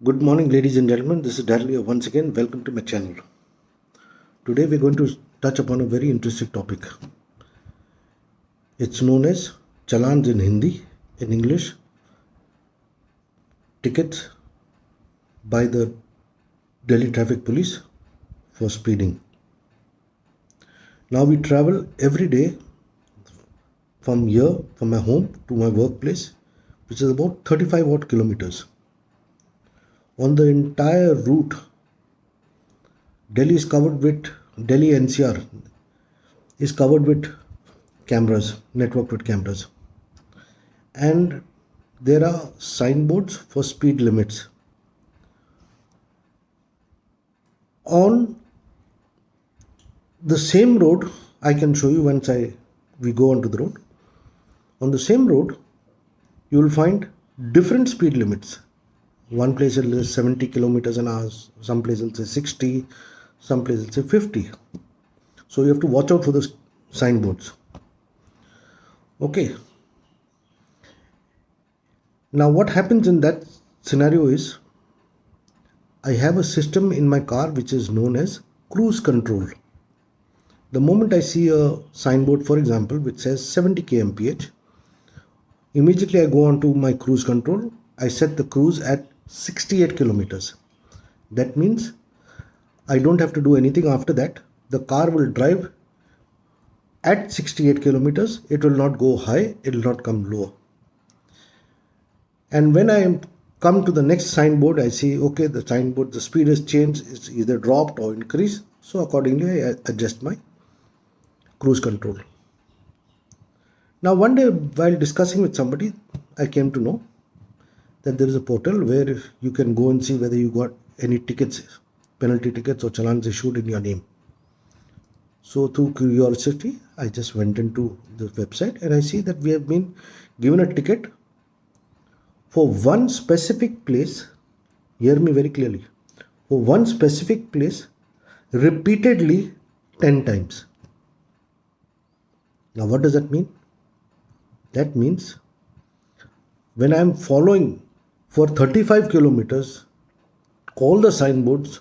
Good morning, ladies and gentlemen. This is Darryl once again. Welcome to my channel. Today we're going to touch upon a very interesting topic. It's known as challans in Hindi, in English, tickets by the Delhi Traffic Police for speeding. Now we travel every day from my home to my workplace, which is about 35 odd kilometers. On the entire route, Delhi NCR is covered with cameras, networked with cameras. And there are signboards for speed limits. On the same road, I can show you once we go onto the road. On the same road, you will find different speed limits. One place it is 70 kilometers an hour, some place it will say 60, some place it will say 50. So you have to watch out for the signboards. Okay. Now what happens in that scenario is, I have a system in my car which is known as cruise control. The moment I see a signboard, for example, which says 70 kmph, immediately I go on to my cruise control. I set the cruise at 68 kilometers. That means I don't have to do anything after that. The car will drive at 68 kilometers. It will not go high, it will not come low. And when I come to the next signboard, I see, okay, the speed has changed, it's either dropped or increased. So accordingly, I adjust my cruise control. Now one day while discussing with somebody, I came to know that there is a portal where you can go and see whether you got any tickets, penalty tickets or challans issued in your name. So through curiosity, I just went into the website and I see that we have been given a ticket for one specific place. Hear me very clearly. For one specific place repeatedly 10 times. Now what does that mean? That means when I am following for 35 kilometers all the signboards,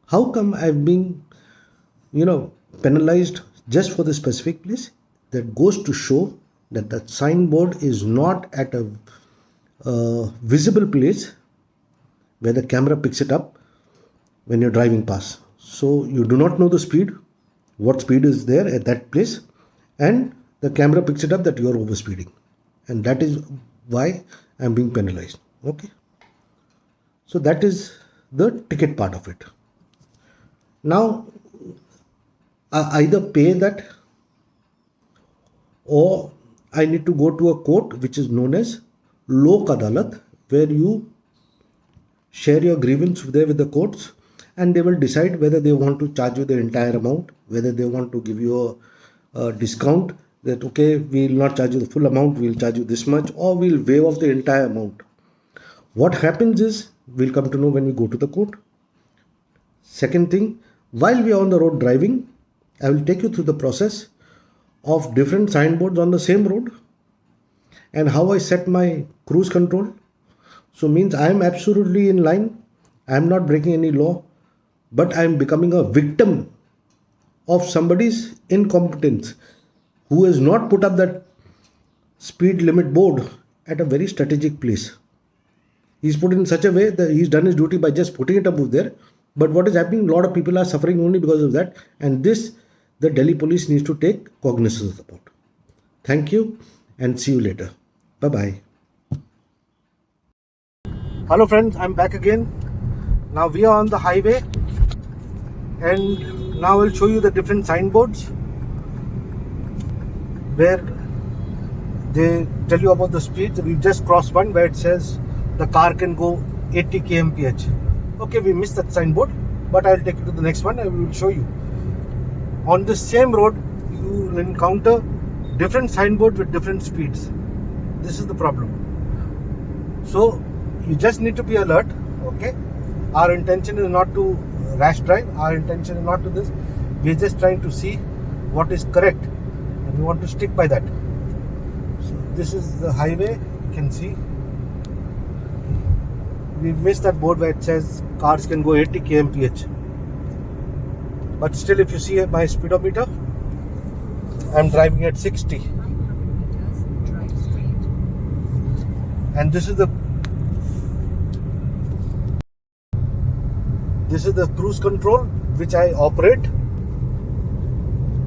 how come I've been penalized just for the specific place? That goes to show that the signboard is not at a visible place where the camera picks it up when you're driving past. So you do not know the speed, what speed is there at that place, and the camera picks it up that you are overspeeding. And that is why I am being penalized. Okay. So that is the ticket part of it. Now, I either pay that or I need to go to a court which is known as Lok Adalat, where you share your grievance there with the courts and they will decide whether they want to charge you the entire amount, whether they want to give you a discount, that okay, we will not charge you the full amount, we will charge you this much, or we will waive off the entire amount. What happens is, we'll come to know when we go to the court. Second thing, while we are on the road driving, I will take you through the process of different signboards on the same road and how I set my cruise control. So means I am absolutely in line, I am not breaking any law, but I am becoming a victim of somebody's incompetence who has not put up that speed limit board at a very strategic place. He's put it in such a way that he's done his duty by just putting it up there. But what is happening, a lot of people are suffering only because of that. And this, the Delhi police needs to take cognizance about. Thank you and see you later. Bye-bye. Hello friends, I'm back again. Now we are on the highway and now I'll show you the different signboards where they tell you about the speeds. We've just crossed one where it says the car can go 80 kmph. Okay, we missed that signboard, but I'll take you to the next one and we will show you. On the same road, you will encounter different signboards with different speeds. This is the problem. So you just need to be alert. Okay, our intention is not to rash drive. Our intention is not to this. We're just trying to see what is correct. And we want to stick by that. So this is the highway, you can see we missed that board where it says cars can go 80 kmph. But still, if you see my speedometer, I'm driving at 60. And this is the cruise control which I operate.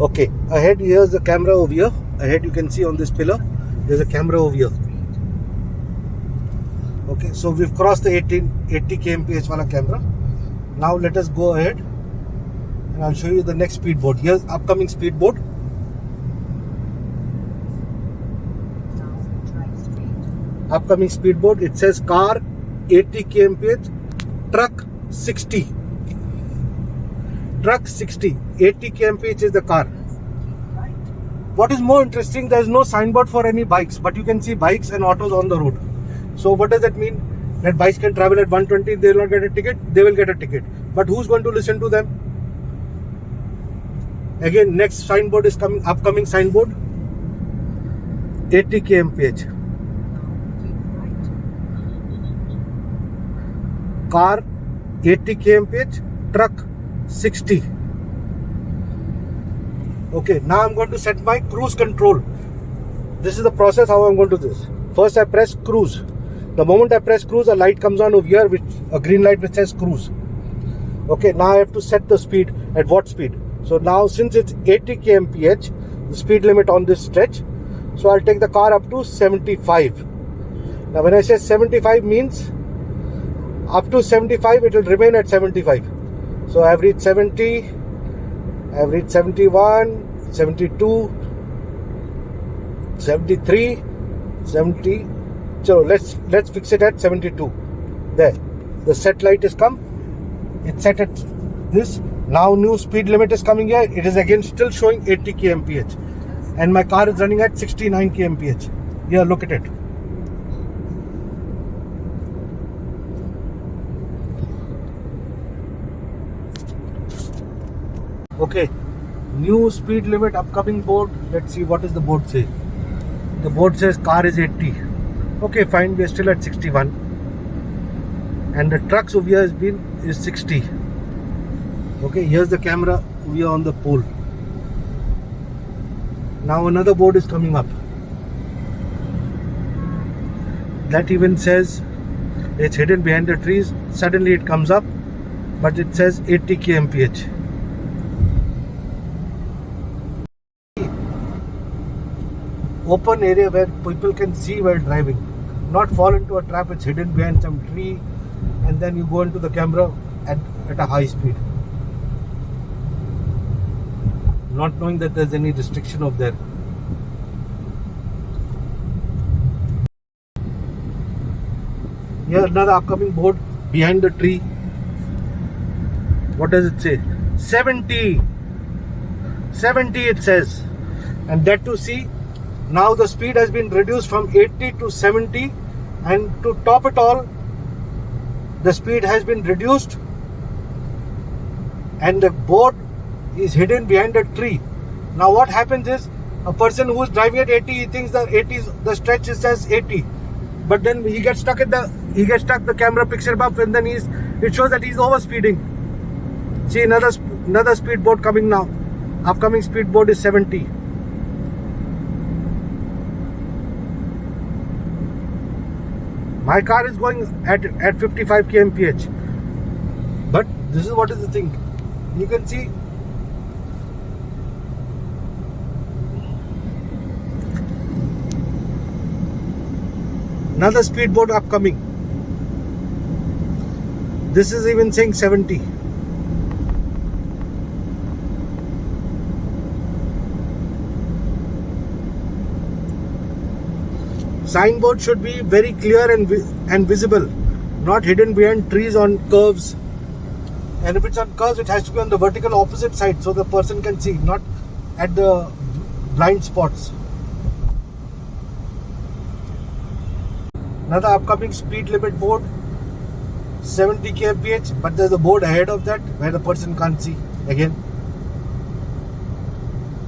Okay, ahead here's the camera over here. Ahead you can see on this pillar there's a camera over here. Okay, so we've crossed the 80 kmph wala camera. Now let us go ahead and I'll show you the next speedboard. Here's upcoming speedboard. Upcoming speedboard, it says car 80 kmph, truck 60. Truck 60, 80 kmph is the car. What is more interesting, there is no signboard for any bikes, but you can see bikes and autos on the road. So what does that mean? That bikes can travel at 120, they will not get a ticket, they will get a ticket. But who's going to listen to them? Again, next signboard is coming, upcoming signboard, 80 kmph. Car 80 kmph, truck 60. Okay, now I'm going to set my cruise control. This is the process how I'm going to do this. First I press cruise. The moment I press cruise, a light comes on over here, a green light which says cruise. Okay, now I have to set the speed. At what speed? So now since it's 80 kmph, the speed limit on this stretch, so I'll take the car up to 75. Now when I say 75 means up to 75 it will remain at 75. So I've reached 70, I've reached 71, 72, 73, 70. So let's fix it at 72. There, the set light is come. It's set at this. Now new speed limit is coming here. It is again still showing 80 kmph, and my car is running at 69 kmph. Here, look at it. Okay, new speed limit, upcoming board. Let's see what is the board say. The board says car is 80. Okay, fine, we are still at 61. And the trucks over here is 60. Okay, here's the camera. We are on the pole. Now another board is coming up. That even says it's hidden behind the trees. Suddenly it comes up, but it says 80 kmph. Open area where people can see while driving, not fall into a trap. It's hidden behind some tree, and then you go into the camera at a high speed, not knowing that there's any restriction of there. Here another upcoming board behind the tree. What does it say? 70 it says, and that to see. Now the speed has been reduced from 80 to 70, and to top it all, the speed has been reduced and the board is hidden behind a tree. Now what happens is, a person who is driving at 80, he thinks that 80 is the stretch, it says 80, but then he gets stuck the camera picks it up, and then it shows that he's over speeding. See, another speed board coming now. Upcoming speed board is 70. My car is going at 55 kmph, but this is what is the thing. You can see another speedboat upcoming. This is even saying 70. Signboard should be very clear and visible, not hidden behind trees on curves. And if it's on curves, it has to be on the vertical opposite side so the person can see, not at the blind spots. Another upcoming speed limit board, 70 kmph, but there's a board ahead of that where the person can't see again.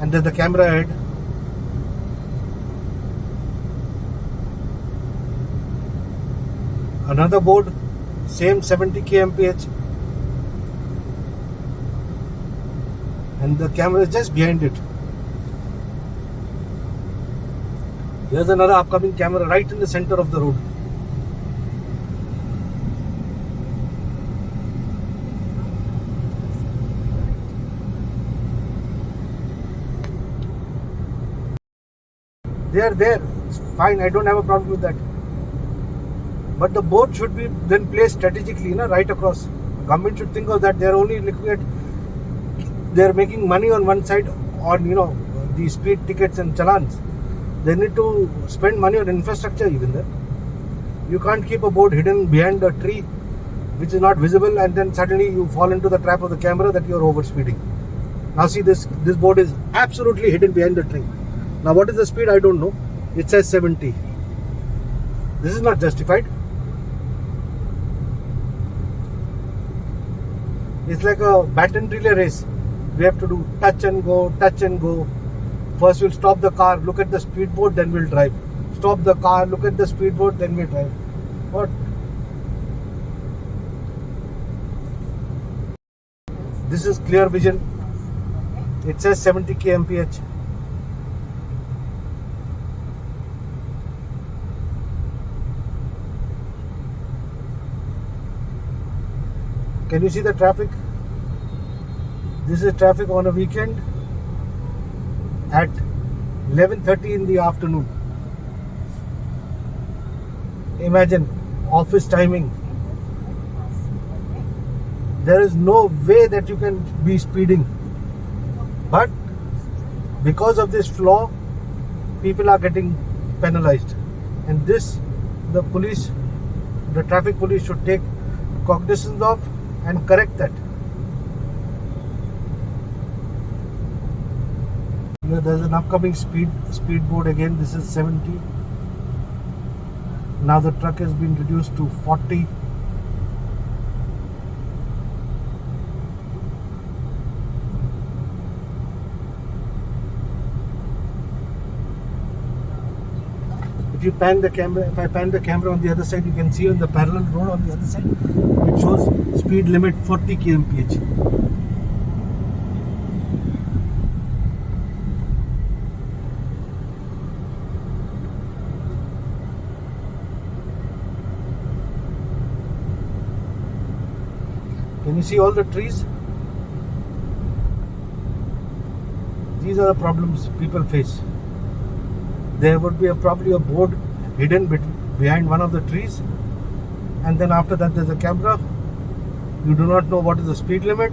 And there's the camera ahead. Another board same 70 kmph, and the camera is just behind it. Here's another upcoming camera right in the center of the road. They are there. It's fine. I don't have a problem with that. But the board should be then placed strategically, right across. Government should think of that. They're only looking at, they're making money on one side on, the speed tickets and challans. They need to spend money on infrastructure even there. You can't keep a board hidden behind a tree which is not visible, and then suddenly you fall into the trap of the camera that you're over speeding. Now see, this board is absolutely hidden behind the tree. Now what is the speed? I don't know. It says 70. This is not justified. It's like a baton relay race. We have to do touch and go, touch and go. First we'll stop the car, look at the speed board, then we'll drive. Stop the car, look at the speed board, then we'll drive. What? This is clear vision. It says 70 kmph. Can you see the traffic? This is traffic on a weekend at 11:30 in the afternoon. Imagine office timing. There is no way that you can be speeding. But because of this flaw, people are getting penalized. And this, the traffic police should take cognizance of and correct that. Here there's an upcoming speed board again. This is 70. Now the truck has been reduced to 40. If you pan the camera, if I pan the camera on the other side, you can see on the parallel road on the other side, it shows speed limit 40 kmph. Can you see all the trees? These are the problems people face. There would be probably a board hidden behind one of the trees, and then after that there's a camera. You do not know what is the speed limit,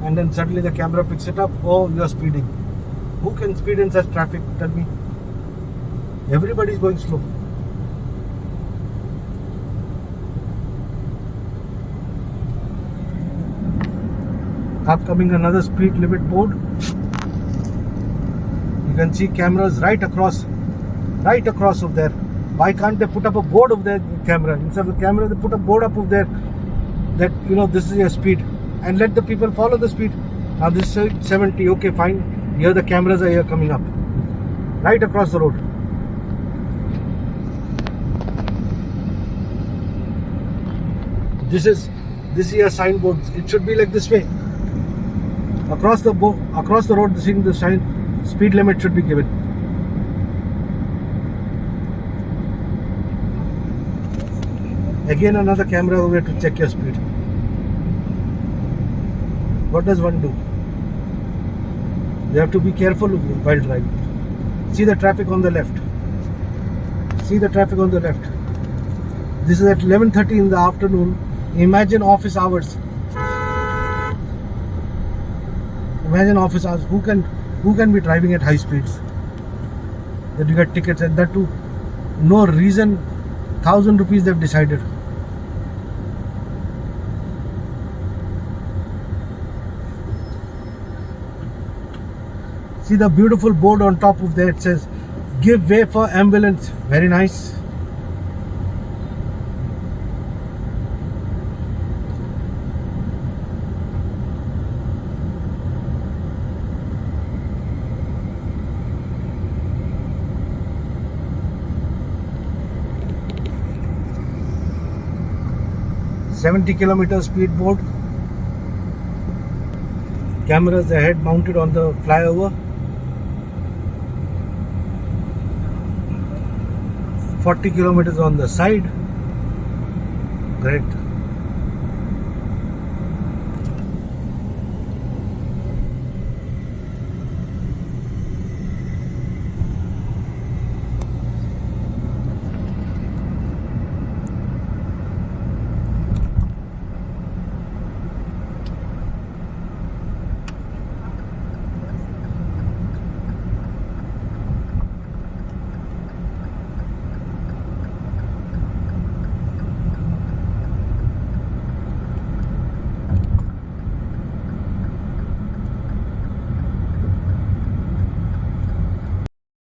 and then suddenly the camera picks it up. Oh, you're speeding. Who can speed in such traffic? Tell me. Everybody is going slow. Upcoming another speed limit board. You can see cameras right across of there. Why can't they put up a board of their camera? Instead of a camera, they put a board up of there that this is your speed, and let the people follow the speed. Now this is 70. Okay, fine. Here the cameras are here coming up right across the road. This is your signboards. It should be like this way. Across the road, the sign speed limit should be given. Again another camera over to check your speed. What does one do? You have to be careful while driving. See the traffic on the left. See the traffic on the left. This is at 11:30 in the afternoon. Imagine office hours. Imagine office hours. Who can be driving at high speeds? That you get tickets, and that too, no reason. 1,000 rupees they've decided. See the beautiful board on top of there. It says, "Give way for ambulance." Very nice. 70-kilometer speed board. Cameras ahead mounted on the flyover. 40 kilometers on the side. Great.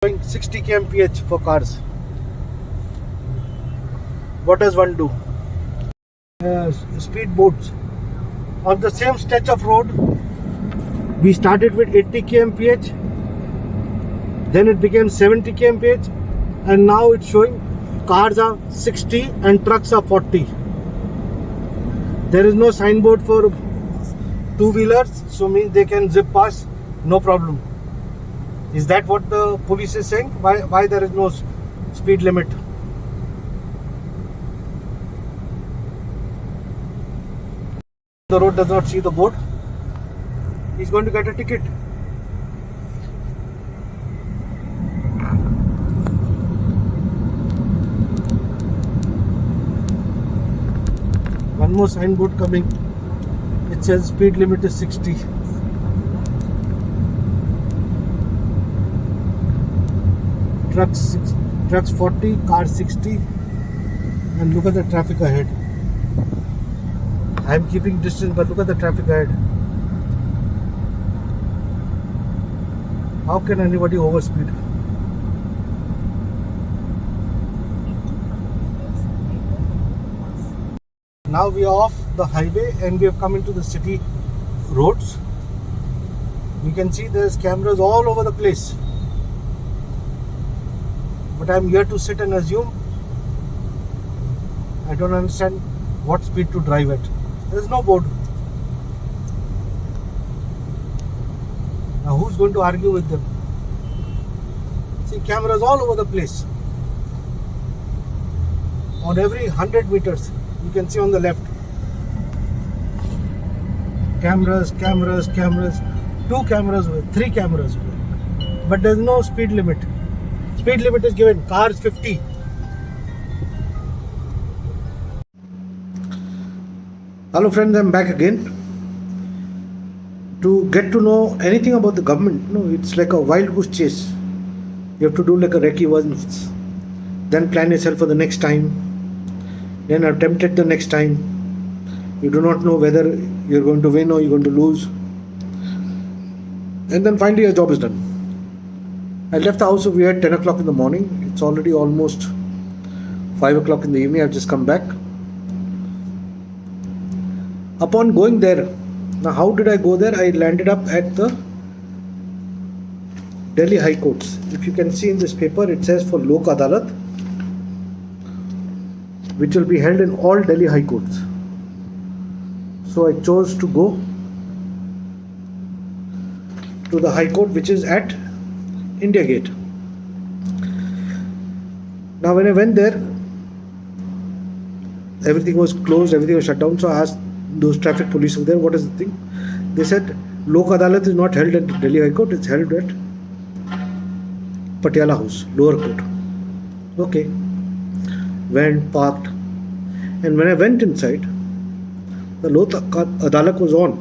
Going 60 kmph for cars. What does one do? Speed boats. On the same stretch of road, we started with 80 kmph, then it became 70 kmph, and now it's showing cars are 60 and trucks are 40. There is no signboard for two-wheelers, so means they can zip past, no problem. Is that what the police is saying? Why there is no speed limit? The road does not see the board. He's going to get a ticket. One more signboard coming. It says speed limit is 60. Trucks 40, cars 60, and look at the traffic ahead. I am keeping distance, but look at the traffic ahead. How can anybody overspeed? Now we are off the highway and we have come into the city roads. You can see there's cameras all over the place. But I'm here to sit and assume. I don't understand what speed to drive at. There's no board. Now who's going to argue with them? See, cameras all over the place. On every 100 meters, you can see on the left. Cameras. 2 cameras, 3 cameras. But there's no speed limit. Speed limit is given, cars 50. Hello friends, I'm back again. To get to know anything about the government, it's like a wild goose chase. You have to do like a recce once, then plan yourself for the next time, then attempt it the next time. You do not know whether you're going to win or you're going to lose. And then finally your job is done. I left the house over here at 10 o'clock in the morning. It's already almost 5 o'clock in the evening. I've just come back. Upon going there, now how did I go there? I landed up at the Delhi High Courts. If you can see in this paper, it says for Lok Adalat, which will be held in all Delhi High Courts. So I chose to go to the High Court, which is at India Gate. Now when I went there, everything was closed, everything was shut down. So I asked those traffic police over there, what is the thing? They said Lok Adalat is not held at Delhi High Court, it's held at Patiala House, lower court. Okay. Went, parked, and when I went inside, the Lok Adalat was on,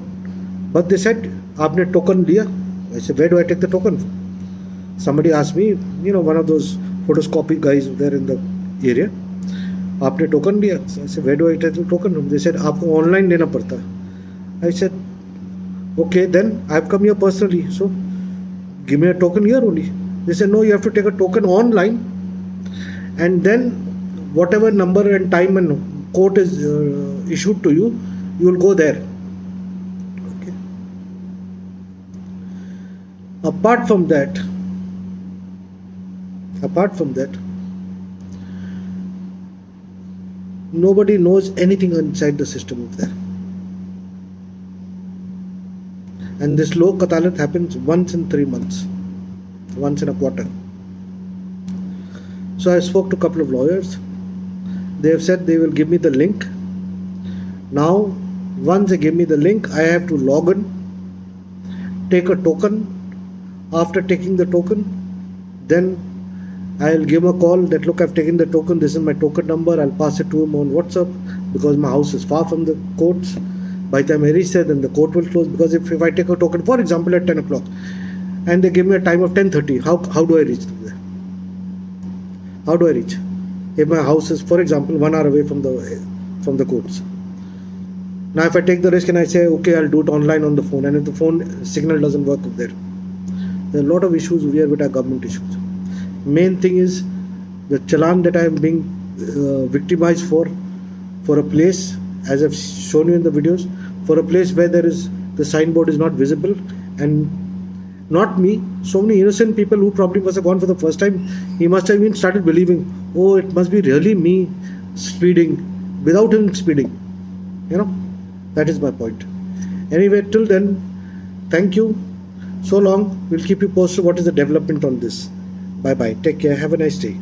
but they said, "Aapne token liya?" I said, "Where do I take the token?" Somebody asked me, one of those photoscopy guys there in the area, "Aapne token liya?" I said, "Where do I take the token?" They said, "Aapko online lena padta." I said, "Okay, then I've come here personally, so give me a token here only." They said, "No, you have to take a token online, and then whatever number and time and court is issued to you, you will go there." Okay. Apart from that, Nobody knows anything inside the system of there. And this lok adalat happens once in 3 months, once in a quarter. So I spoke to a couple of lawyers. They have said they will give me the link. Now, once they give me the link, I have to log in, take a token. After taking the token, then I'll give him a call that, look, I've taken the token, this is my token number, I'll pass it to him on WhatsApp because my house is far from the courts. By the time I reach there, then the court will close, because if I take a token, for example, at 10 o'clock and they give me a time of 10:30, how do I reach there? How do I reach? If my house is, for example, 1 hour away from the courts. Now if I take the risk and I say, okay, I'll do it online on the phone, and if the phone signal doesn't work there are a lot of issues here with our government issues. Main thing is the challan that I am being victimized for a place, as I've shown you in the videos, for a place where the signboard is not visible, and not me, so many innocent people who probably must have gone for the first time, he must have even started believing, oh, it must be really me speeding without him speeding. That is my point. Anyway, till then, thank you. So long. We'll keep you posted what is the development on this. Bye bye. Take care. Have a nice day.